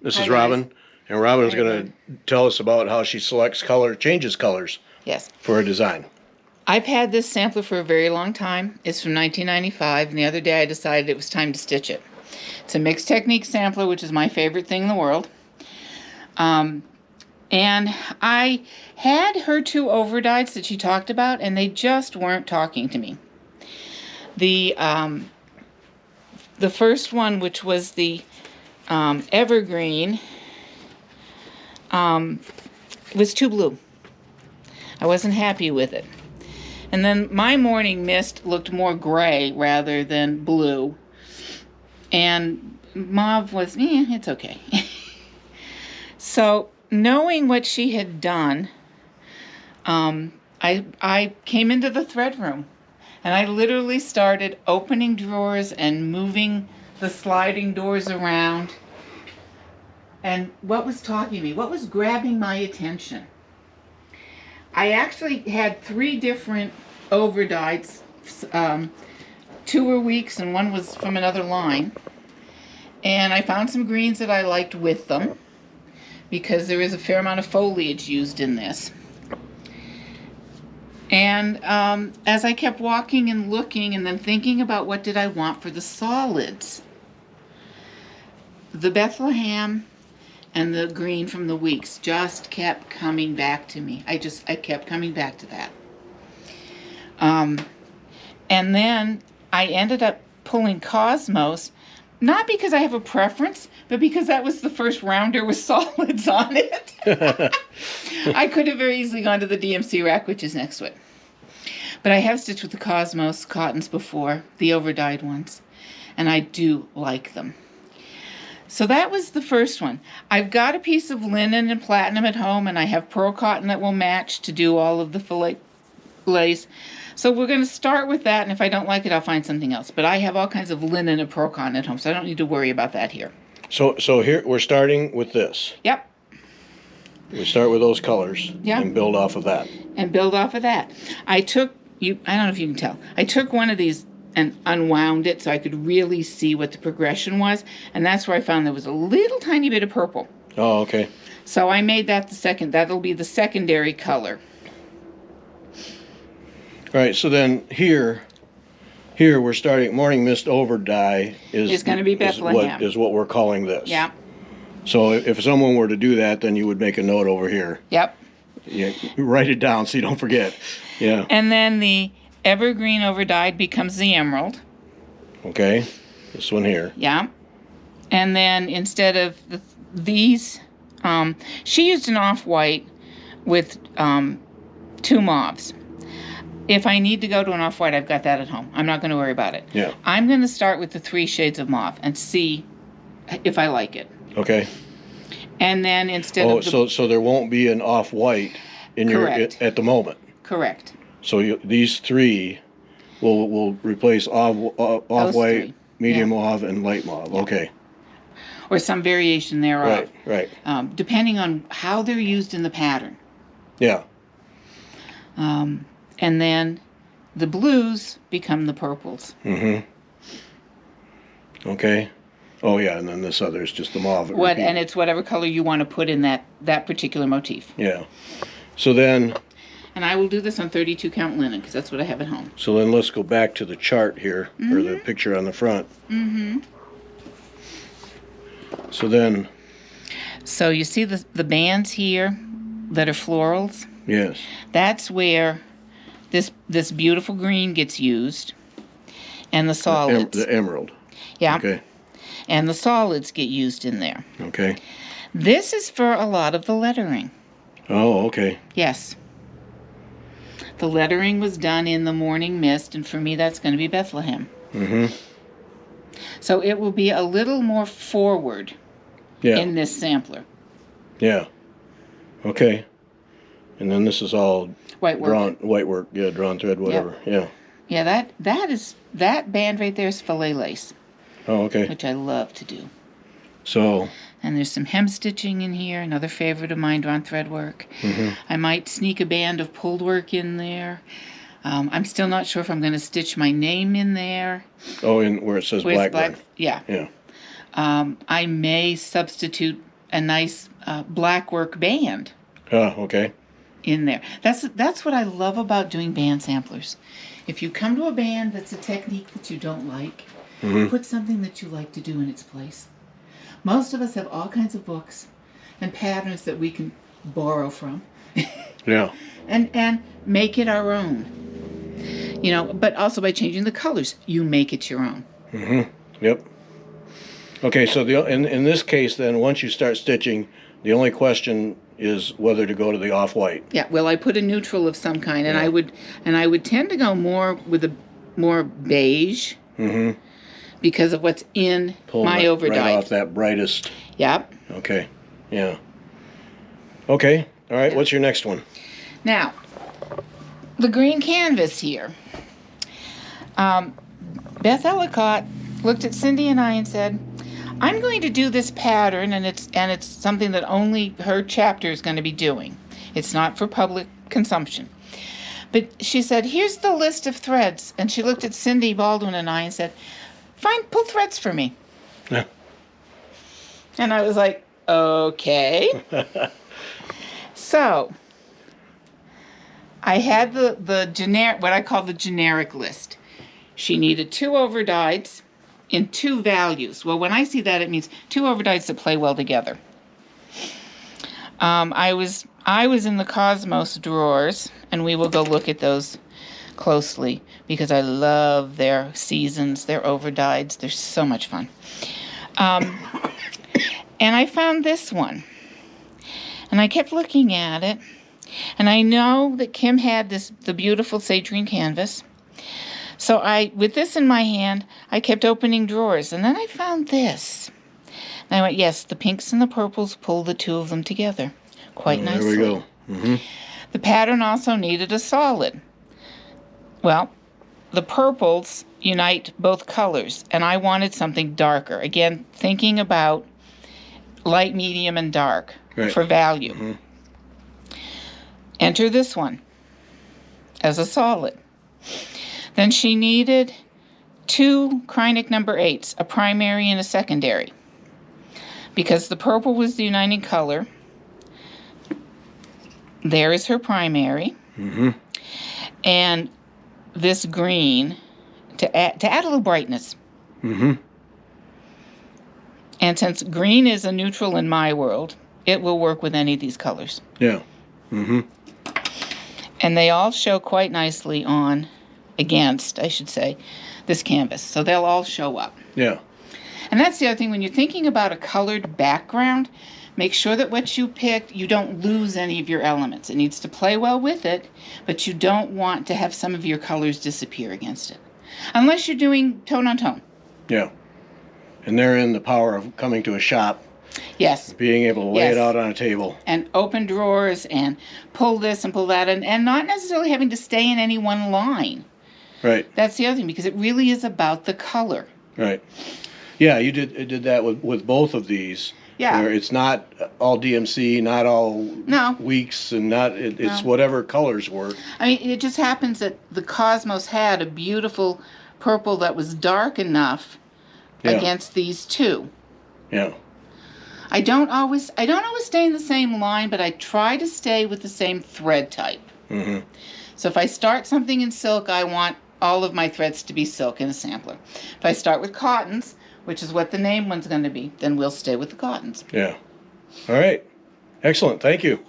This Hi, is guys. Robin, and Robin's Hi, going to tell us about how she selects changes colors Yes. for a design. I've had this sampler for a very long time. It's from 1995, and the other day I decided it was time to stitch it. It's a mixed technique sampler, which is my favorite thing in the world. And I had her 2 overdyes that she talked about, and they just weren't talking to me. The first one, which was the evergreen, was too blue. I wasn't happy with it. And then my morning mist looked more gray rather than blue. And mauve was, it's okay. So knowing what she had done, I came into the thread room. And I literally started opening drawers and moving the sliding doors around. And what was talking to me? What was grabbing my attention? I actually had 3 different overdyes. 2 were weeks and 1 was from another line. And I found some greens that I liked with them because there is a fair amount of foliage used in this. And as I kept walking and looking and then thinking about what did I want for the solids, the Bethlehem and the green from the weeks just kept coming back to me. I kept coming back to that. And then I ended up pulling Cosmos, not because I have a preference, but because that was the first rounder with solids on it. I could have very easily gone to the DMC rack, which is next to it. But I have stitched with the Cosmos cottons before, the overdyed ones, and I do like them. So that was the first one. I've got a piece of linen and platinum at home, and I have pearl cotton that will match to do all of the fillet lace. So we're going to start with that, and if I don't like it, I'll find something else. But I have all kinds of linen and pearl cotton at home, so I don't need to worry about that here. So here we're starting with this. Yep. We start with those colors Yeah. and build off of that. And build off of that. I don't know if you can tell. I took one of these and unwound it so I could really see what the progression was, and that's where I found there was a little tiny bit of purple. Oh, okay. So I made that that'll be the secondary color. All right, so then here we're starting Morning Mist Overdye It's going to be Bethlehem. is what we're calling this. Yeah. So if someone were to do that, then you would make a note over here. Yep. Yeah, write it down so you don't forget. Yeah. And then the evergreen overdyed becomes the emerald. Okay. This one here. Yeah. And then instead of these, she used an off-white with 2 mauves. If I need to go to an off-white, I've got that at home. I'm not going to worry about it. Yeah. I'm going to start with the 3 shades of mauve and see if I like it. Okay. And then instead of so there won't be an off-white in Correct. at the moment. Correct. So these 3 will replace off-white, medium mauve, and light mauve. Yeah. Okay. Or some variation thereof. Right. Depending on how they're used in the pattern. Yeah. And then the blues become the purples. Mm-hmm. Okay. Oh, yeah, and then this other is just the mauve. And it's whatever color you want to put in that particular motif. Yeah. So then... And I will do this on 32 count linen because that's what I have at home. So then let's go back to the chart here, or the picture on the front. Mm-hmm. So then... So you see the bands here that are florals? Yes. That's where this beautiful green gets used. And the solids. The emerald. Yeah. Okay. And the solids get used in there. Okay. This is for a lot of the lettering. Oh, okay. Yes. The lettering was done in the morning mist, and for me that's going to be Bethlehem. Mm-hmm. So it will be a little more forward in this sampler. Yeah. Okay. And then this is all white work. White work, yeah, drawn thread, whatever. Yep. Yeah, that band right there is fillet lace. Oh, okay. Which I love to do. So. And there's some hem stitching in here, another favorite of mine, drawn thread work. Mm-hmm. I might sneak a band of pulled work in there. I'm still not sure if I'm going to stitch my name in there. Oh, in where it says Blackburn. Yeah. Yeah. I may substitute a nice black work band Okay. in there. That's what I love about doing band samplers. If you come to a band that's a technique that you don't like, put something that you like to do in its place. Most of us have all kinds of books and patterns that we can borrow from. Yeah. And make it our own. You know, but also by changing the colors, you make it your own. Yep. Okay, so in this case, then, once you start stitching, the only question is whether to go to the off-white. Yeah, well, I put a neutral of some kind, and I would tend to go more with a more beige because of what's in my overdyed. Right off that brightest. Yep. Okay. Yeah. Okay. All right. What's your next one? Now, the green canvas here. Beth Ellicott looked at Cindy and I and said, I'm going to do this pattern, and it's something that only her chapter is going to be doing. It's not for public consumption. But she said, here's the list of threads. And she looked at Cindy Baldwin and I and said, pull threads for me. Yeah. And I was like, okay. So I had the generic, what I call the generic list. She needed 2 overdyes in 2 values. Well, when I see that, it means 2 overdyes that play well together. I was in the Cosmos drawers, and we will go look at those closely because I love their seasons, their overdyes. They're so much fun. And I found this one, and I kept looking at it, and I know that Kim had the beautiful sage green canvas. So with this in my hand, I kept opening drawers, and then I found this. And I went, yes, the pinks and the purples pull the 2 of them together quite nicely. There we go. The pattern also needed a solid. Well, the purples unite both colors, and I wanted something darker. Again, thinking about light, medium, and dark for value. Enter this one as a solid. Then she needed 2 Kreinik number 8s, a primary and a secondary. Because the purple was the uniting color, there is her primary. And this green to add a little brightness. And since green is a neutral in my world, it will work with any of these colors. Yeah. And they all show quite nicely against, I should say, this canvas. So they'll all show up. Yeah. And that's the other thing. When you're thinking about a colored background, make sure that what you picked, you don't lose any of your elements. It needs to play well with it, but you don't want to have some of your colors disappear against it. Unless you're doing tone on tone. Yeah. And therein the power of coming to a shop. Yes. Being able to lay it out on a table. And open drawers and pull this and pull that, and not necessarily having to stay in any one line. Right. That's the other thing, because it really is about the color. Right. Yeah, you did that with both of these. Yeah. Where it's not all DMC, not all weeks, and it's whatever colors work. I mean, it just happens that the Cosmos had a beautiful purple that was dark enough against these 2. Yeah. I don't always stay in the same line, but I try to stay with the same thread type. So if I start something in silk, I want all of my threads to be silk in a sampler. If I start with cottons, which is what the name one's going to be, then we'll stay with the cottons. Yeah. All right. Excellent. Thank you.